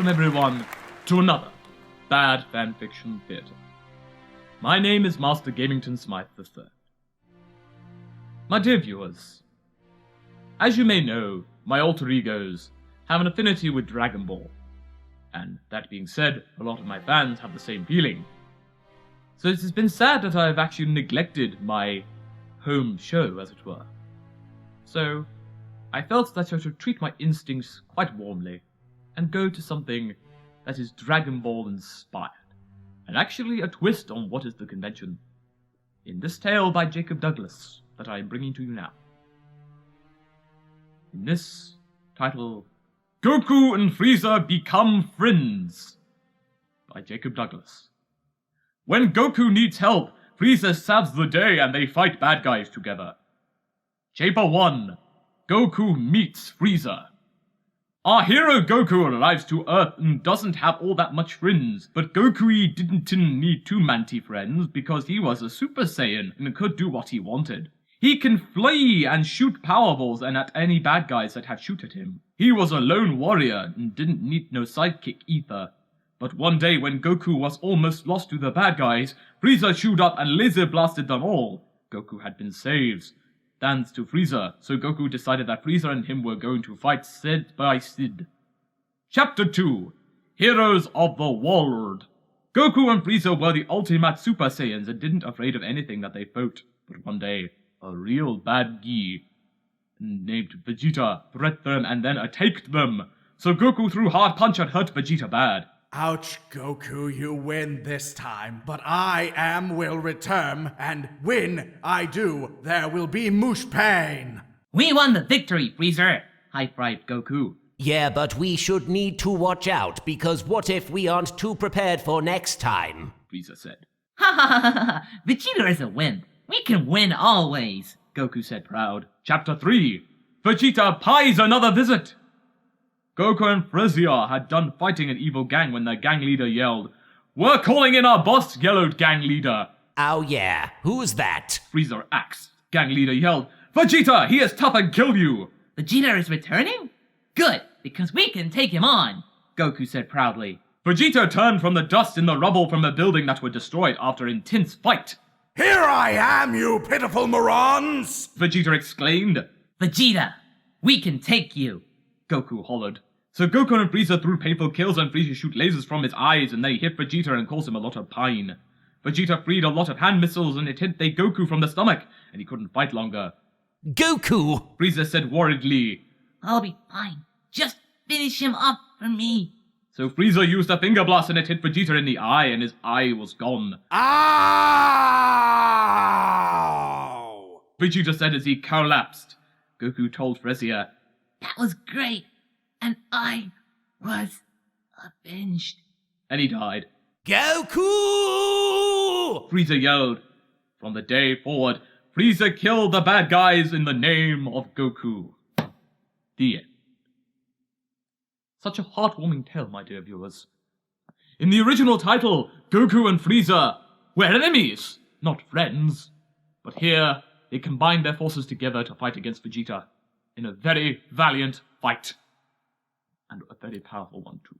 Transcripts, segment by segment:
welcome everyone to another Bad Fanfiction Theatre. My name is Master Gamington Smythe III. My dear viewers, as you may know, my alter egos have an affinity with Dragon Ball, and that being said, a lot of my fans have the same feeling. So it has been sad that I have actually neglected my home show, as it were. So I felt that I should treat my instincts quite warmly, and go to something that is Dragon Ball inspired, and actually a twist on what is the convention, in this tale by Jacob Douglas that I am bringing to you now. In this title, Goku and Frieza Become Friends, by Jacob Douglas. When Goku needs help, Frieza saves the day and they fight bad guys together. Chapter 1, Goku meets Frieza. Our hero Goku arrives to Earth and doesn't have all that much friends, but Goku didn't need two manti friends because he was a Super Saiyan and could do what he wanted. He can fly and shoot powerballs and at any bad guys that had shoot at him. He was a lone warrior and didn't need no sidekick either. But one day when Goku was almost lost to the bad guys, Frieza showed up and laser blasted them all. Goku had been saved, thanks to Frieza, so Goku decided that Frieza and him were going to fight Sid by Sid. Chapter 2, Heroes of the World. Goku and Frieza were the ultimate Super Saiyans and didn't afraid of anything that they fought. But one day, a real bad guy named Vegeta threatened them and then attacked them. So Goku threw hard punch and hurt Vegeta bad. Ouch, Goku, you win this time, but will return, and when I do, there will be moosh pain. We won the victory, Frieza! High-fived Goku. Yeah, but we should need to watch out, because what if we aren't too prepared for next time? Frieza said. Ha ha ha ha ha! Vegeta is a win. We can win always, Goku said proud. Chapter 3, Vegeta pies another visit. Goku and Frieza had done fighting an evil gang when their gang leader yelled, "We're calling in our boss, yellowed gang leader." Oh yeah, who's that? Frieza axed. Gang leader yelled, "Vegeta, he is tough and kill you." Vegeta is returning? Good, because we can take him on, Goku said proudly. Vegeta turned from the dust in the rubble from the building that were destroyed after intense fight. Here I am, you pitiful morons! Vegeta exclaimed. Vegeta, we can take you, Goku hollered. So Goku and Frieza threw painful kills and Frieza shoot lasers from his eyes and they hit Vegeta and caused him a lot of pain. Vegeta freed a lot of hand missiles and it hit the Goku from the stomach and he couldn't fight longer. Goku! Frieza said worriedly. I'll be fine. Just finish him up for me. So Frieza used a finger blast and it hit Vegeta in the eye and his eye was gone. Ow! Vegeta said as he collapsed. Goku told Frieza, "That was great, and I was avenged." And he died. Goku! Frieza yelled. From the day forward, Frieza killed the bad guys in the name of Goku. The end. Such a heartwarming tale, my dear viewers. In the original title, Goku and Frieza were enemies, not friends. But here, they combined their forces together to fight against Vegeta in a very valiant fight. And a very powerful one, too.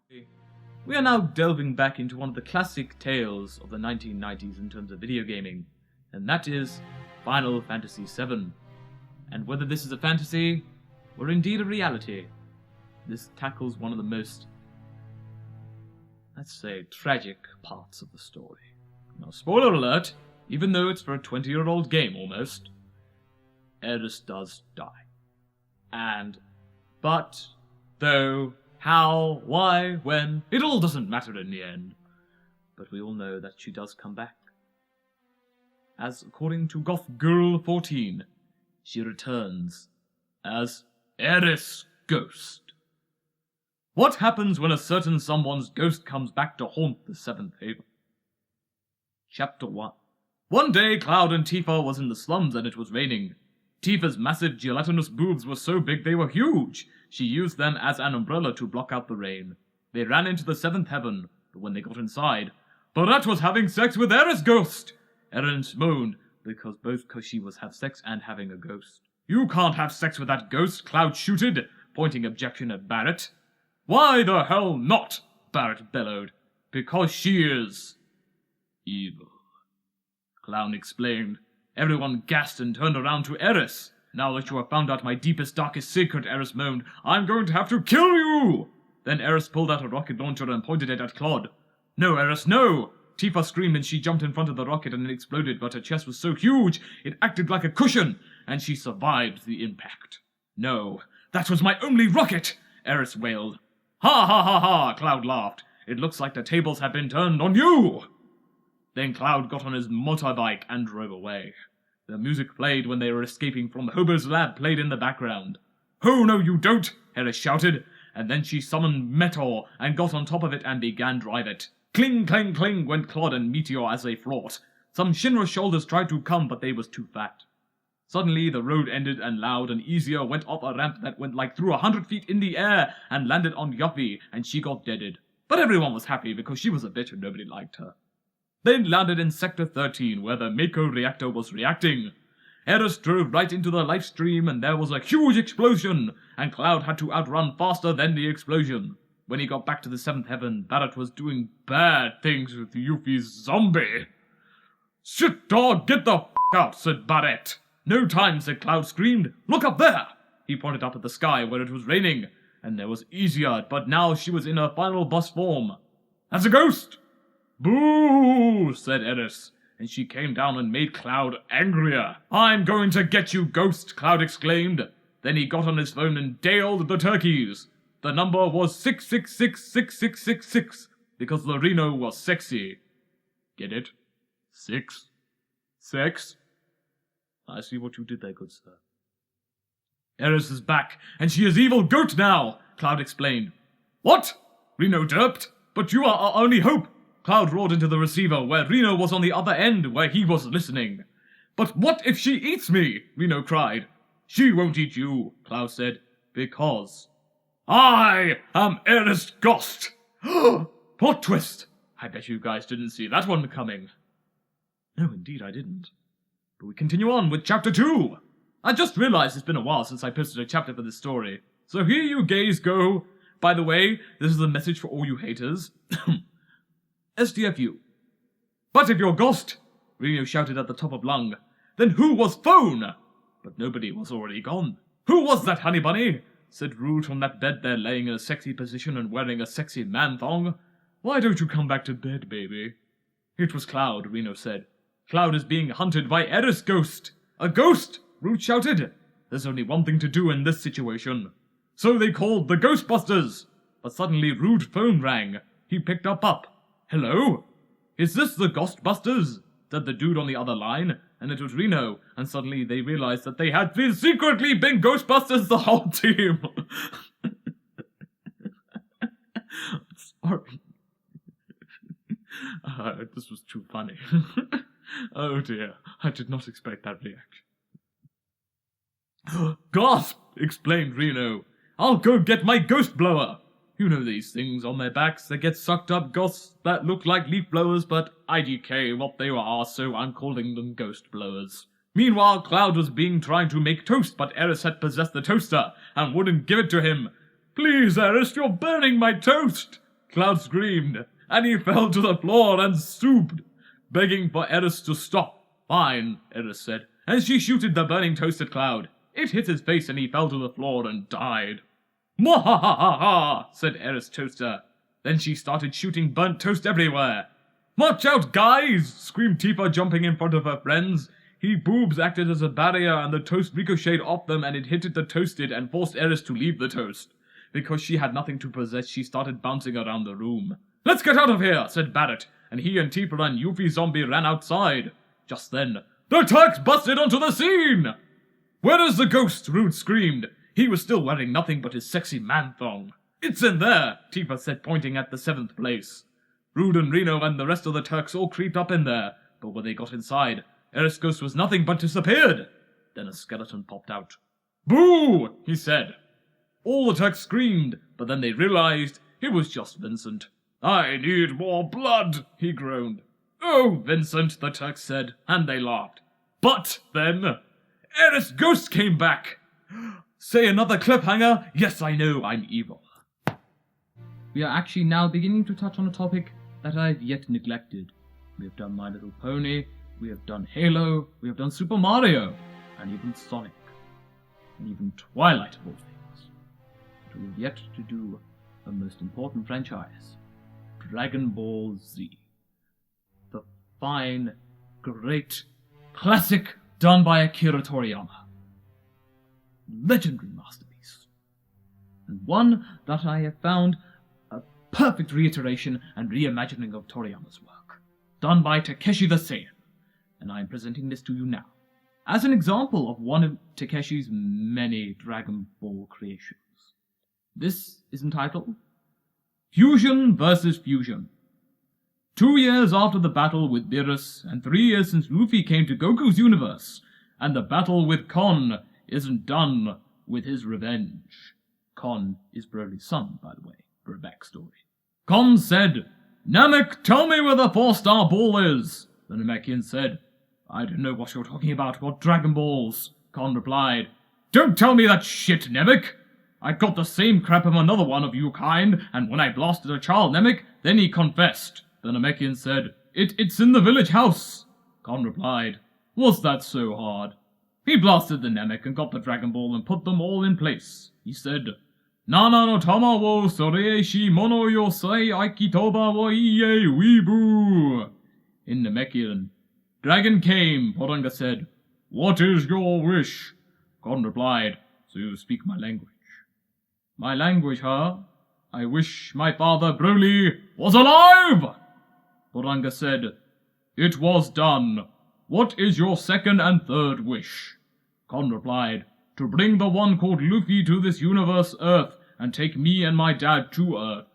We are now delving back into one of the classic tales of the 1990s in terms of video gaming, and that is Final Fantasy VII. And whether this is a fantasy or indeed a reality, this tackles one of the most, let's say, tragic parts of the story. Now, spoiler alert, even though it's for a 20-year-old game almost, Aeris does die. But, though, how, why, when, it all doesn't matter in the end. But we all know that she does come back. As according to Goth Girl 14, she returns as Aeris Ghost. What happens when a certain someone's ghost comes back to haunt the Seventh Haven? Chapter 1. One day, Cloud and Tifa was in the slums and it was raining. Tifa's massive gelatinous boobs were so big they were huge. She used them as an umbrella to block out the rain. They ran into the Seventh Heaven, but when they got inside, Barrett was having sex with Aeris Ghost! Eren moaned, because both she was have sex and having a ghost. You can't have sex with that ghost, Cloud shooted, pointing objection at Barrett. Why the hell not? Barrett bellowed. Because she is evil. Clown explained. Everyone gasped and turned around to Aeris. Now that you have found out my deepest, darkest secret, Aeris moaned, I'm going to have to kill you! Then Aeris pulled out a rocket launcher and pointed it at Claude. No, Aeris, no! Tifa screamed and she jumped in front of the rocket and it exploded, but her chest was so huge it acted like a cushion, and she survived the impact. No, that was my only rocket! Aeris wailed. Ha ha ha ha! Cloud laughed. It looks like the tables have been turned on you! Then Cloud got on his motorbike and drove away. The music played when they were escaping from Hobo's lab played in the background. Oh, no you don't! Aeris shouted, and then she summoned Meteor and got on top of it and began drive it. Cling, clang, cling went Claude and Meteor as they fought. Some Shinra shoulders tried to come, but they was too fat. Suddenly, the road ended and Loud and Easier went up a ramp that went like through 100 feet in the air and landed on Yuffie, and she got deaded. But everyone was happy because she was a bitch and nobody liked her. They landed in Sector 13, where the Mako reactor was reacting. Aeris drove right into the life stream, and there was a huge explosion, and Cloud had to outrun faster than the explosion. When he got back to the 7th heaven, Barrett was doing bad things with Yuffie's zombie. Shit, dog, get the f*** out, said Barrett. No time, said Cloud screamed. Look up there! He pointed up at the sky where it was raining, and there was Easier, but now she was in her final boss form. As a ghost! Boo, said Aeris, and she came down and made Cloud angrier. I'm going to get you, Ghost, Cloud exclaimed. Then he got on his phone and dialed the turkeys. The number was 6666666, because the Reno was sexy. Get it? 6? Sex? I see what you did there, good sir. Aeris is back, and she is evil goat now, Cloud explained. What? Reno derped? But you are our only hope. Cloud roared into the receiver, where Reno was on the other end, where he was listening. But what if she eats me? Reno cried. She won't eat you, Cloud said, because I am Aeris Ghost. Plot twist. I bet you guys didn't see that one coming. No, indeed I didn't. But we continue on with Chapter 2. I just realized it's been a while since I posted a chapter for this story. So here you gays go. By the way, this is a message for all you haters. SDFU. But if you're Ghost, Reno shouted at the top of lung, then who was phone? But nobody was already gone. Who was that, honey bunny? Said Rude from that bed there laying in a sexy position and wearing a sexy man-thong. Why don't you come back to bed, baby? It was Cloud, Reno said. Cloud is being hunted by Aeris Ghost. A ghost? Rude shouted. There's only one thing to do in this situation. So they called the Ghostbusters. But suddenly Rude's phone rang. He picked up. Hello? Is this the Ghostbusters? Said the dude on the other line, and it was Reno, and suddenly they realized that they had been secretly been Ghostbusters the whole team. Sorry. This was too funny. Oh dear, I did not expect that reaction. Gasp! Exclaimed Reno. I'll go get my ghost blower. You know these things on their backs that get sucked up ghosts that look like leaf blowers, but IDK what they are, so I'm calling them ghost blowers. Meanwhile, Cloud was trying to make toast, but Aeris had possessed the toaster and wouldn't give it to him. Please, Aeris, you're burning my toast! Cloud screamed, and he fell to the floor and stooped, begging for Aeris to stop. Fine, Aeris said, and she shooted the burning toast at Cloud. It hit his face and he fell to the floor and died. Mwahahaha, said Aeris Toaster. Then she started shooting burnt toast everywhere. Watch out, guys! Screamed Tifa, jumping in front of her friends. He boobs acted as a barrier and the toast ricocheted off them and it hit the toasted and forced Aeris to leave the toast. Because she had nothing to possess, she started bouncing around the room. Let's get out of here, said Barrett, and he and Tifa and Yuffie Zombie ran outside. Just then, the Turks busted onto the scene! Where is the ghost? Rude screamed. He was still wearing nothing but his sexy man-thong. It's in there, Tifa said, pointing at the 7th place. Rude and Reno and the rest of the Turks all creeped up in there, but when they got inside, Aeris Ghost was nothing but disappeared. Then a skeleton popped out. Boo! He said. All the Turks screamed, but then they realized it was just Vincent. I need more blood, he groaned. Oh, Vincent, the Turks said, and they laughed. But then, Aeris Ghost came back. Say another cliffhanger? Yes, I know, I'm evil. we are actually now beginning to touch on a topic that I've yet neglected. We have done My Little Pony, we have done Halo, we have done Super Mario, and even Sonic, and even Twilight of all things. But we have yet to do the most important franchise, Dragon Ball Z. The fine, great, classic done by Akira Toriyama. Legendary masterpiece. And one that I have found a perfect reiteration and reimagining of Toriyama's work, done by Takeshi the Saiyan. And I am presenting this to you now, as an example of one of Takeshi's many Dragon Ball creations. This is entitled Fusion vs. Fusion. 2 years after the battle with Beerus, and 3 years since Luffy came to Goku's universe, and the battle with Kon isn't done with his revenge. Kon is Broly's son, by the way, for a backstory. Kon said, "Namek, tell me where the 4-star ball is." The Namekian said, "I don't know what you're talking about, what Dragon Balls?" Kon replied, "Don't tell me that shit, Namek! I got the same crap of another one of you kind, and when I blasted a child Namek, then he confessed." The Namekian said, It's in the village house." Kon replied, "Was that so hard?" He blasted the Namek and got the Dragon Ball and put them all in place. He said, "Nana no tama wo soreishi mono yosei aikitoba wo iie weebu." In Namekian, "Dragon came," Poranga said. "What is your wish?" Kon replied, "So you speak my language." "My language, huh? I wish my father Broly was alive!" Poranga said, "It was done. What is your second and third wish?" Kon replied, "To bring the one called Luffy to this universe Earth, and take me and my dad to Earth."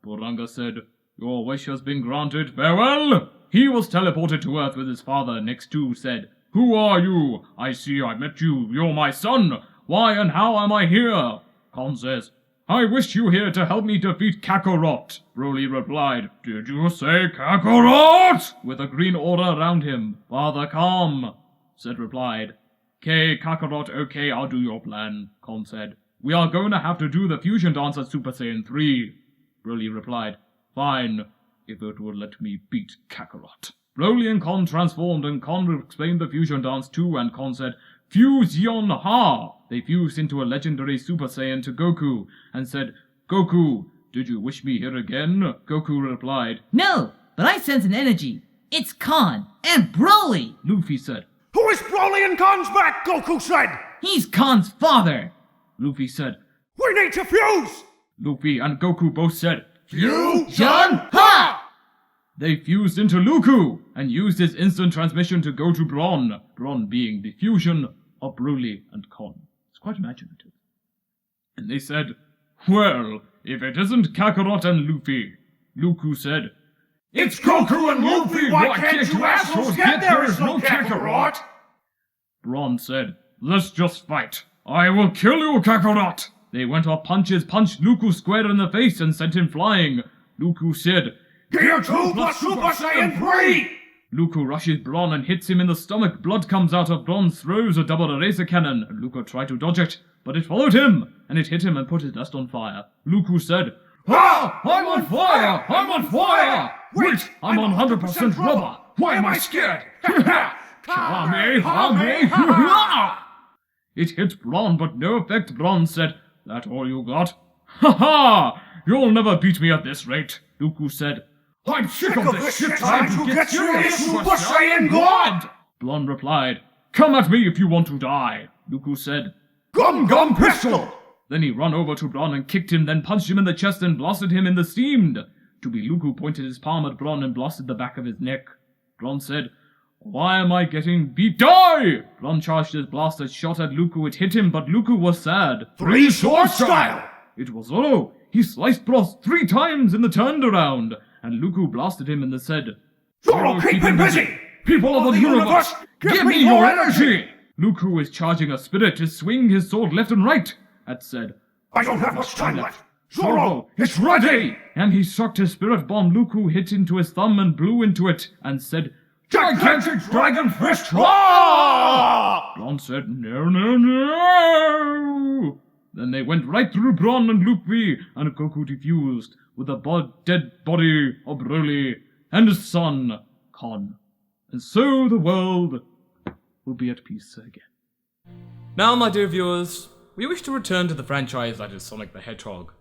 Poranga said, "Your wish has been granted. Farewell!" He was teleported to Earth with his father. Next to said, "Who are you? I see I met you. You're my son. Why and how am I here?" Kon says, "I wish you here to help me defeat Kakarot." Broly replied, "Did you say Kakarot?" With a green aura around him. "Father, calm," said replied. "K, Kakarot, okay, I'll do your plan," Kon said. "We are going to have to do the fusion dance at Super Saiyan 3. Broly replied, "Fine, if it would let me beat Kakarot." Broly and Kon transformed, and Kon explained the fusion dance too, and Kon said, "Fusion ha!" They fused into a legendary Super Saiyan to Goku, and said, "Goku, did you wish me here again?" Goku replied, No, but I sense an energy. It's Kon and Broly. Luffy said, Who is Broly and Kon's back? Goku said. He's Kon's father. Luffy said, We need to fuse. Luffy and Goku both said, Fusion ha! They fused into Luku, and used his instant transmission to go to Bron, Bron being the fusion of Broly and Kon. It's quite imaginative. And they said, "Well, if it isn't Kakarot and Luffy," Luku said, It's Goku and Luffy. Why can't you assholes get there is no Kakarot? Bron said, "Let's just fight. I will kill you, Kakarot." They went off punches, punched Luku square in the face, and sent him flying. Luku said, Gear 2 plus Super Saiyan 3! Luku rushes Bron and hits him in the stomach. Blood comes out of Bron's throws a double eraser cannon, and Luku tried to dodge it, but it followed him, and it hit him and put his dust on fire. Luku said, "Ah! I'm on fire! I'm on fire! Wait! I'm on 100% rubber! Why am I scared? Kame! It hit Bron, but no effect. Bron said, "That all you got? Ha ha! You'll never beat me at this rate." Luku said, "I'm sick of this shit. Time to get serious, Super Saiyan God!" Blonde replied, "Come at me if you want to die." Luku said, "Gum Gum Pistol!" Then he ran over to Bron and kicked him, then punched him in the chest and blasted him in the steamed. To be Luku pointed his palm at Bron and blasted the back of his neck. Bron said, "Why am I getting beat? Die!" Bron charged his blaster, shot at Luku. It hit him, but Luku was sad. 3 sword style! It was Zoro. He sliced Bros 3 times in the turnaround, and Luku blasted him and said, Zoro, keep him busy! People of the universe, give me your energy! Luku is charging a spirit to swing his sword left and right, and said, I don't have much time left! Zoro, it's ready! And he sucked his spirit bomb. Luku hit into his thumb and blew into it, and said, Gigantic Dragon Fist! Ah! Bron said, "No, no, no!" Then they went right through Bron and Luffy, and Goku defused. with the dead body of Broly and his son, Con. And so the world will be at peace again. Now, my dear viewers, we wish to return to the franchise that is Sonic the Hedgehog.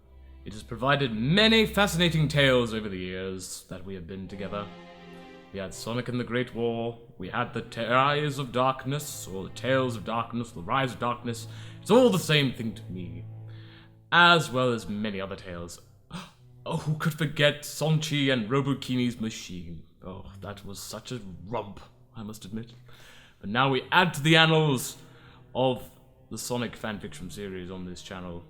It has provided many fascinating tales over the years that we have been together. We had Sonic and the Great War, we had the Rise of Darkness, or the Tales of Darkness, the Rise of Darkness. It's all the same thing to me. As well as many other tales. Oh, who could forget Sonchi and Robokini's machine? Oh, that was such a romp, I must admit. But now we add to the annals of the Sonic fanfiction series on this channel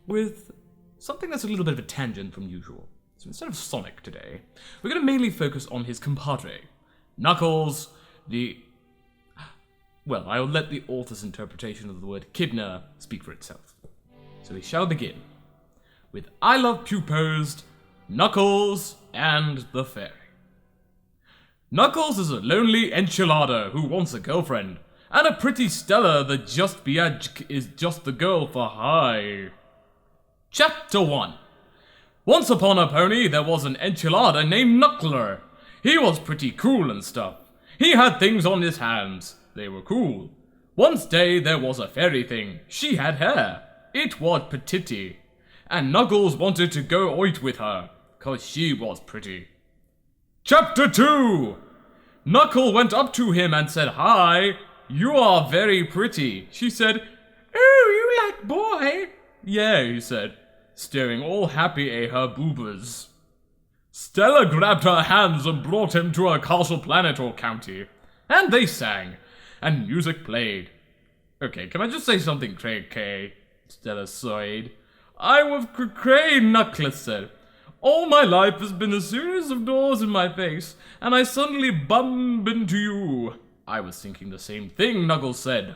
with something that's a little bit of a tangent from usual. So instead of Sonic today, we're going to mainly focus on his compadre, Knuckles, Well, I'll let the author's interpretation of the word Kidna speak for itself. So we shall begin with I Love Puposed, Knuckles, and the Fairy. Knuckles is a lonely enchilada who wants a girlfriend, and a pretty Stella that just is just the girl for high. Chapter 1. Once upon a pony, there was an enchilada named Knuckler. He was pretty cool and stuff. He had things on his hands. They were cool. Once day, there was a fairy thing. She had hair. It was petite. And Knuckles wanted to go oit with her, 'cause she was pretty. Chapter 2. Knuckle went up to him and said, "Hi, you are very pretty." She said, "Oh, you like boy?" "Yeah," he said, staring all happy at her boobas. Stella grabbed her hands and brought him to a castle planet or county. And they sang, and music played. Okay, can I just say something cray-cray? Stella sighed. "I was cray," Knuckles said. "All my life has been a series of doors in my face, and I suddenly bump into you." "I was thinking the same thing," Knuckles said.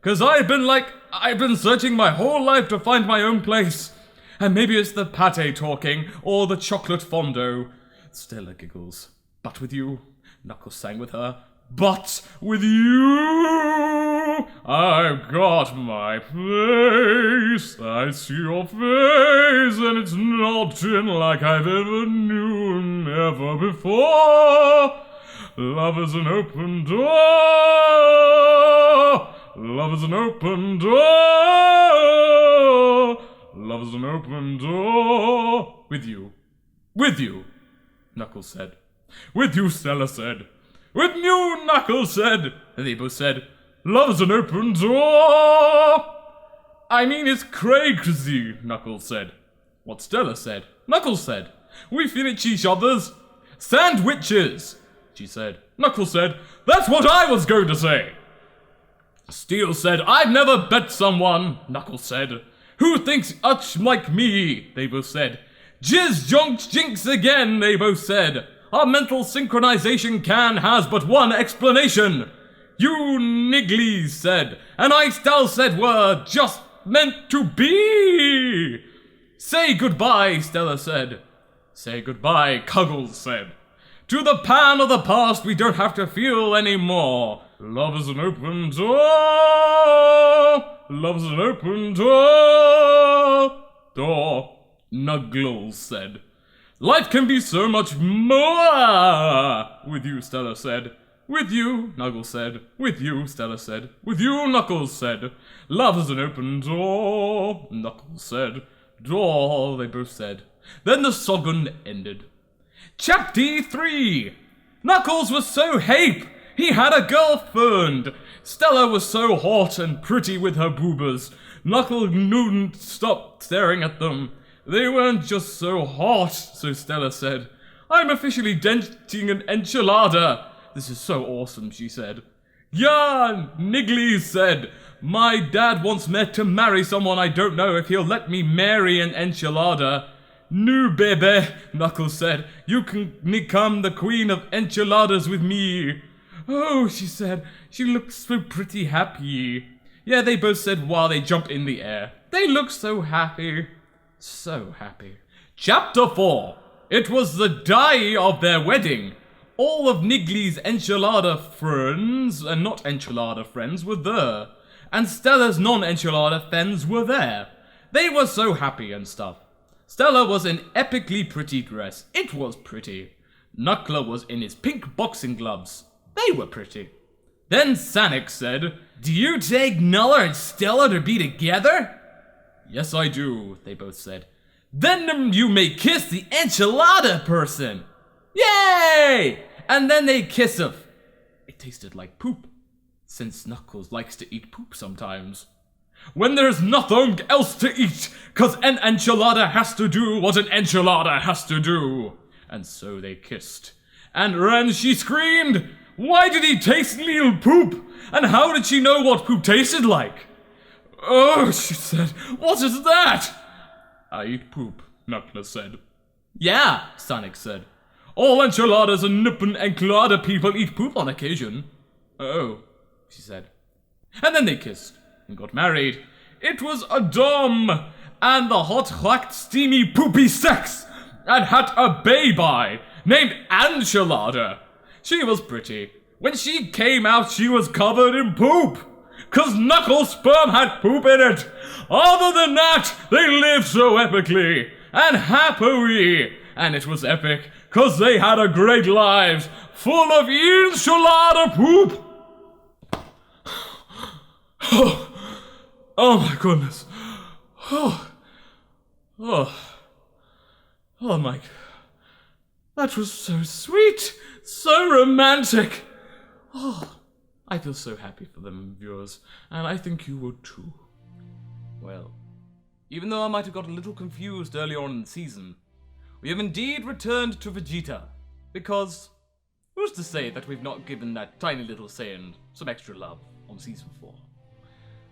"'Cause I've been searching my whole life to find my own place. And maybe it's the pate talking, or the chocolate fondue." Stella giggles. "But with you," Knuckles sang with her. "But with you, I've got my place. I see your face, and it's nothing like I've ever knew, never before. Love is an open door. Love is an open door. Love is an open door." "With you. With you," Knuckles said. "With you," Stella said. "With you," Knuckles said. And they both said, "Love is an open door." "I mean, it's crazy," Knuckles said. What Stella said, Knuckles said. "We finish each other's sandwiches," she said. Knuckles said, "That's what I was going to say." Steel said, "I've never bet someone," Knuckles said. "Who thinks much like me," they both said. "Jizz jonks jinx again," they both said. "Our mental synchronization has but one explanation." "You nigglies," said, and I still said we're just meant to be. "Say goodbye," Stella said. "Say goodbye," Cuggles said. "To the pan of the past we don't have to feel anymore. Love is an open door. Love is an open door. Knuckles said. "Life can be so much more with you," Stella said. "With you," Knuckles said. "With you," Stella said. "With you," Knuckles said. "Love is an open door," Knuckles said. "Door," they both said. Then the song ended. Chapter 3. Knuckles was so hape, he had a girlfriend. Stella was so hot and pretty with her boobas. Knuckles couldn't stop staring at them. They weren't just so hot, so Stella said. "I'm officially dating an enchilada." "This is so awesome," she said. "Yeah," Niggly said. "My dad wants me to marry someone I don't know if he'll let me marry an enchilada." "No, baby," Knuckles said. "You can become the queen of enchiladas with me." "Oh," she said. "She looks so pretty happy." Yeah, they both said while they jumped in the air. They looked so happy. So happy. Chapter 4. It was the day of their wedding. All of Niggly's enchilada friends, and not enchilada friends, were there. And Stella's non-enchilada friends were there. They were so happy and stuff. Stella was in epically pretty dress. It was pretty. Knuckler was in his pink boxing gloves. They were pretty. Then Sonic said, "Do you take Nuller and Stella to be together?" "Yes, I do," they both said. "Then you may kiss the enchilada person." Yay! And then they kiss him. It tasted like poop, since Knuckles likes to eat poop sometimes. When there's nothing else to eat, 'cause an enchilada has to do what an enchilada has to do. And so they kissed. And Ren, she screamed, "Why did he taste little poop? And how did she know what poop tasted like?" "Oh," she said, "what is that?" "I eat poop," Knuckles said. "Yeah," Sonic said. "All enchiladas and Nippon enchilada people eat poop on occasion." "Oh," she said. And then they kissed and got married. It was a dom, and the hot, whacked, steamy, poopy sex, and had a baby named Enchilada. She was pretty. When she came out, she was covered in poop, 'cause Knuckles' sperm had poop in it. Other than that, they lived so epically and happily, and it was epic, 'cause they had a great lives full of enchilada poop. Oh my goodness. Oh my. That was so sweet, so romantic. Oh, I feel so happy for them, viewers, and I think you would too. Well, even though I might have got a little confused earlier on in the season, we have indeed returned to Vegeta, because who's to say that we've not given that tiny little Saiyan some extra love on Season 4?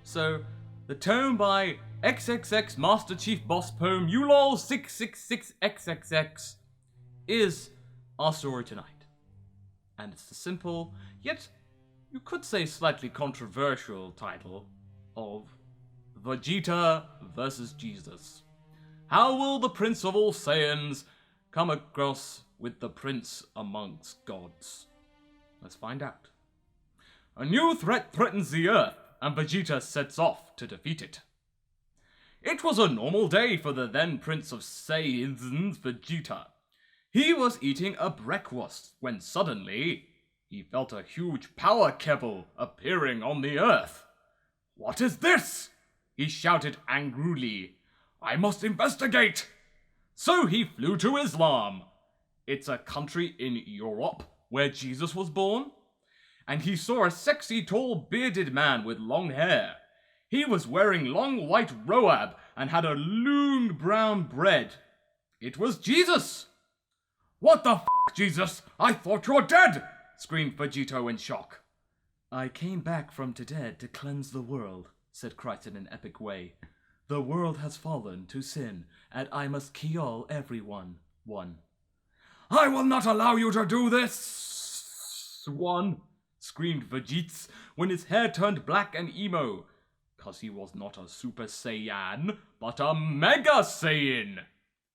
So, the tome by XXX Master Chief Boss Poem Ulol 666XXX is our story tonight. And it's the simple, yet you could say slightly controversial title of Vegeta vs. Jesus. How will the Prince of all Saiyans come across with the Prince amongst gods? Let's find out. A new threat threatens the Earth, and Vegeta sets off to defeat it. It was a normal day for the then Prince of Saiyans, Vegeta. He was eating a breakfast when suddenly he felt a huge power cable appearing on the Earth. "What is this?" he shouted angrily. "I must investigate." So he flew to Islam. It's a country in Europe where Jesus was born. And he saw a sexy, tall, bearded man with long hair. He was wearing long white robe and had a long brown bread. It was Jesus. "What the f***, Jesus? I thought you were dead!" screamed Vegeta in shock. "I came back from the dead to cleanse the world," said Christ in an epic way. "The world has fallen to sin, and I must kill everyone. One." "I will not allow you to do this! One!" screamed Vegeta when his hair turned black and emo, 'cause he was not a Super Saiyan, but a Mega Saiyan.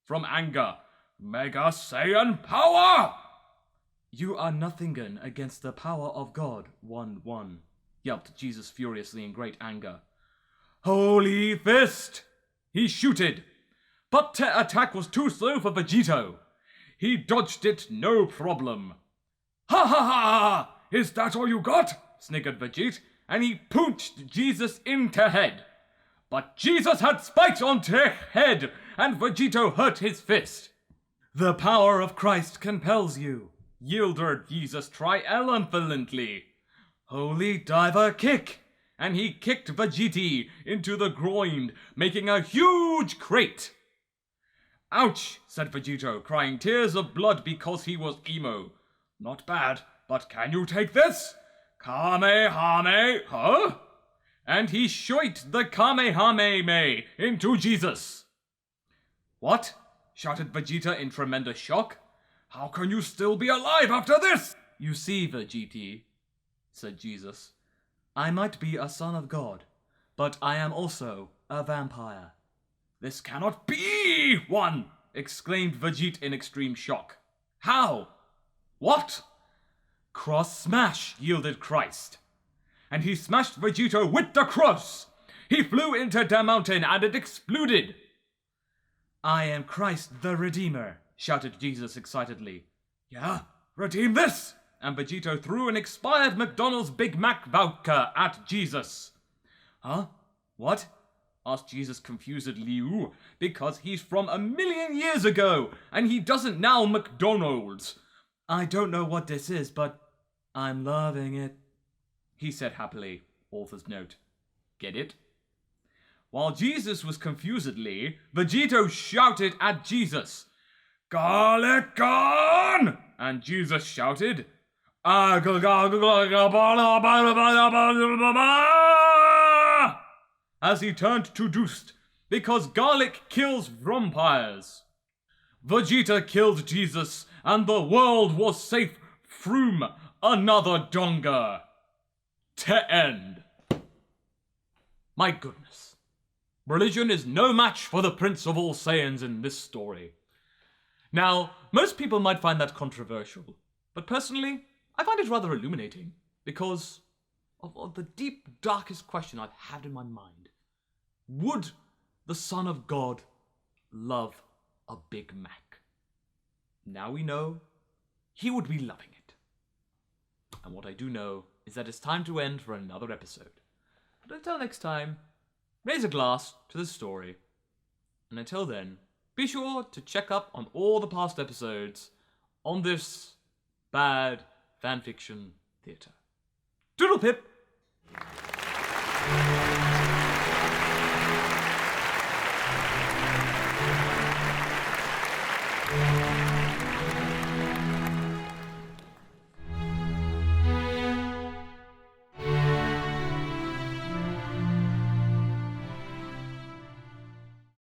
From anger, Mega Saiyan power! "You are nothing against the power of God, 1-1, yelped Jesus furiously in great anger. "Holy Fist!" he shooted, but the attack was too slow for Vegito. He dodged it no problem. "Ha ha ha! Is that all you got?" sniggered Vegeta, and he punched Jesus in the head. But Jesus had spikes on the head, and Vegito hurt his fist. "The power of Christ compels you," yielded Jesus triumphantly. "Holy diver kick!" and he kicked Vegeta into the groin, making a huge crate. "Ouch," said Vegito, crying tears of blood because he was emo. "Not bad. But can you take this? Kamehame, huh?" And he shot the Kamehame into Jesus. "What?" shouted Vegeta in tremendous shock. "How can you still be alive after this?" "You see, Vegeta," said Jesus, "I might be a son of God, but I am also a vampire." "This cannot be, one!" exclaimed Vegeta in extreme shock. "How? What?" "Cross smash," yielded Christ. And he smashed Vegito with the cross. He flew into the mountain and it exploded. I am Christ the Redeemer, shouted Jesus excitedly. Yeah? Redeem this! And Vegeta threw an expired McDonald's Big Mac voucher at Jesus. Huh? What? Asked Jesus confusedly. Ooh, because he's from 1,000,000 years ago, and he doesn't now McDonald's. I don't know what this is, but I'm loving it, he said happily. Author's note. Get it? While Jesus was confusedly, Vegeta shouted at Jesus, Garlic gun! And Jesus shouted, as he turned to Doost, because garlic kills vampires. Vegeta killed Jesus, and the world was safe from another Donga. To end. My goodness. Religion is no match for the Prince of all Saiyans in this story. Now, most people might find that controversial, but personally, I find it rather illuminating, because of the deep, darkest question I've had in my mind. Would the Son of God love a Big Mac? Now we know he would be loving it. And what I do know is that it's time to end for another episode. But until next time, raise a glass to the story. And until then, be sure to check up on all the past episodes on this Bad Fanfiction Theatre. Doodle pip!